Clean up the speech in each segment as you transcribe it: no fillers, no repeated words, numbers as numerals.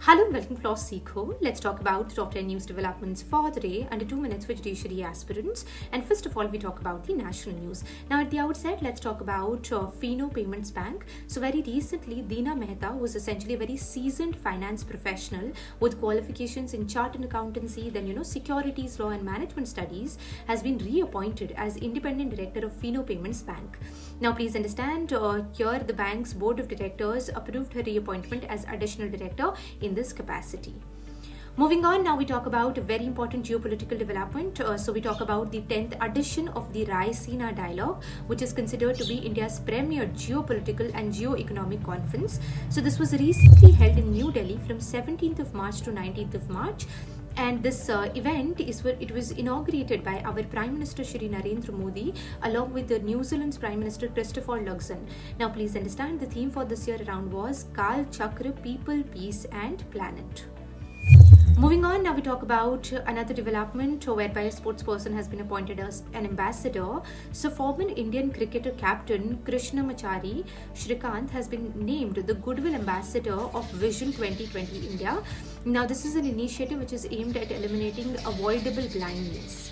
Hello and welcome to LawSikho. Let's talk about the top 10 news developments for the day under 2 minutes for judiciary aspirants. And first of all, we talk about the national news. Now at the outset, let's talk about Fino Payments Bank. So very recently, Deena Mehta, who is essentially a very seasoned finance professional with qualifications in chart and accountancy, then securities law and management studies, has been reappointed as independent director of Fino Payments Bank. Now please understand, here the bank's board of directors approved her reappointment as additional director in this capacity. Moving on, now we talk about a very important geopolitical development. So we talk about the 10th edition of the Raisina dialogue, which is considered to be India's premier geopolitical and geo-economic conference. So this was recently held in New Delhi from 17th of March to 19th of March. And this event was inaugurated by our Prime Minister Shri Narendra Modi along with the New Zealand's Prime Minister Christopher Luxon. Now please understand, the theme for this year around was Kal Chakra, People, Peace and Planet. Moving on, now we talk about another development whereby a sportsperson has been appointed as an ambassador. So former Indian cricketer captain Krishnamachari Srikkanth has been named the Goodwill ambassador of Vision 2020 India. Now this is an initiative which is aimed at eliminating avoidable blindness.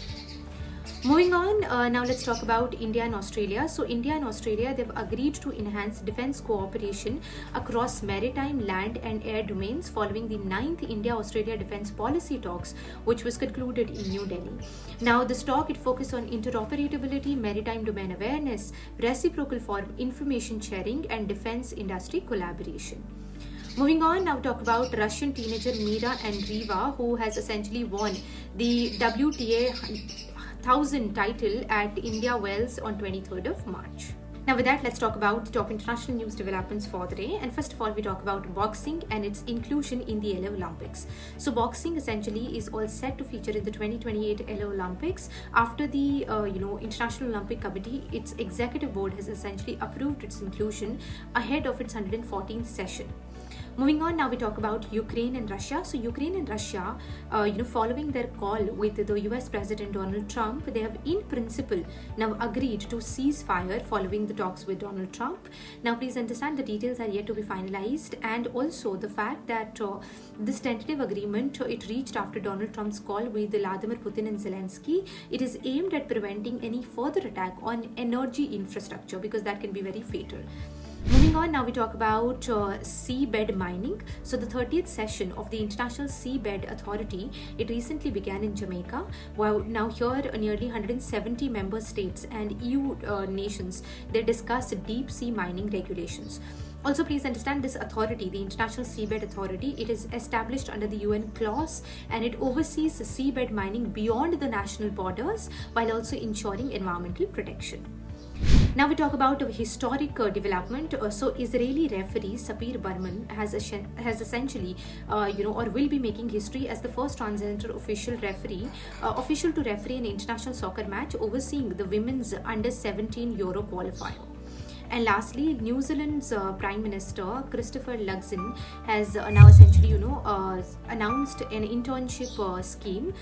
Moving on, now let's talk about India and Australia. So India and Australia, they've agreed to enhance defence cooperation across maritime, land and air domains following the 9th India-Australia Defence Policy Talks, which was concluded in New Delhi. Now this talk, it focused on interoperability, maritime domain awareness, reciprocal forum information sharing and defence industry collaboration. Moving on, now talk about Russian teenager Mirra Andreeva, who has essentially won the WTA 1000 title at India Wells on 23rd of March. Now with that, let's talk about the top international news developments for the day. And first of all, we talk about boxing and its inclusion in the LA Olympics. So boxing essentially is all set to feature in the 2028 LA Olympics after the International Olympic Committee, its executive board, has essentially approved its inclusion ahead of its 114th session. Moving on, now we talk about Ukraine and Russia. So Ukraine and Russia, following their call with the US President Donald Trump, they have in principle now agreed to ceasefire following the talks with Donald Trump. Now please understand, the details are yet to be finalized, and also the fact that this tentative agreement, it reached after Donald Trump's call with Vladimir Putin and Zelenskyy. It is aimed at preventing any further attack on energy infrastructure, because that can be very fatal. Moving on, now we talk about Seabed mining. So the 30th session of the International Seabed Authority, it recently began in Jamaica. While now here nearly 170 member states and EU nations, they discussed deep sea mining regulations. Also, please understand, this authority, the International Seabed Authority, it is established under the UN clause and it oversees seabed mining beyond the national borders while also ensuring environmental protection. Now we talk about a historic development. So Israeli referee Sapir Berman has essentially, or will be making history as the first transgender official to referee an international soccer match overseeing the women's under 17 Euro qualifier. And lastly, New Zealand's Prime Minister Christopher Luxon has now essentially, announced an internship scheme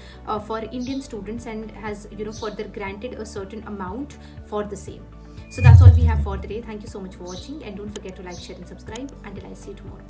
for Indian students and has, further granted a certain amount for the same. So that's all we have for today. Thank you so much for watching, and don't forget to like, share and subscribe. Until I see you tomorrow.